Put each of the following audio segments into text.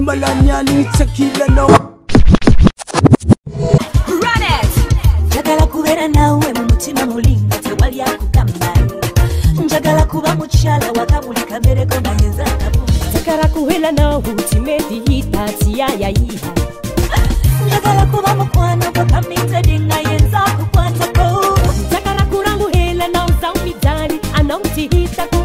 malanyani tsakila no Run it Njagala kubera nawe mu mutima mulinga tewali akugamba Njagala kuba mukyala wakabuli kamere ko nayenza kabuli Njagala kuhela nawe utimedi hitati ya yiha Njagala kuba mukwano kwa kamite dinga yenza kukwata ko Njagala kurangu hela na uzambi dani anauti hita ko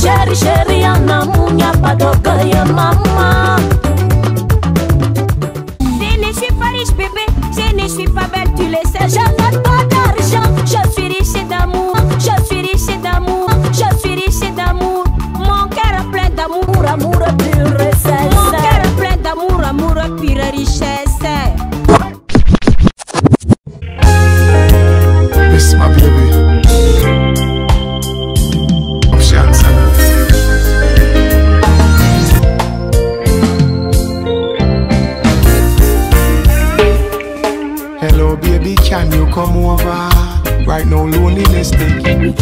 Chéri, chéri, ana munya padoka ya mama. Je ne suis pas riche bébé, je ne suis pas belle, tu le sais. Je n'ai pas d'argent, je suis riche d'amour, je suis riche d'amour, je suis riche d'amour. Mon cœur est plein d'amour, amour pure richesse. Mon cœur est plein d'amour, amour pure richesse. This is my baby. Hello baby, can you come over? Right now loneliness taking me.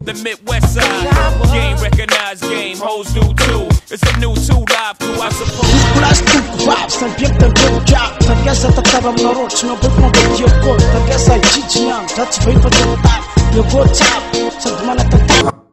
The Midwest side, game recognized game, hoes do too. It's a new 2 Live crew, I suppose. Plastic vibes, I'm getting the good job. I guess I thought I'm not rich, no, but my baby, you're good. I guess I teach you, that's way for the top. You're good top, so the man at the top.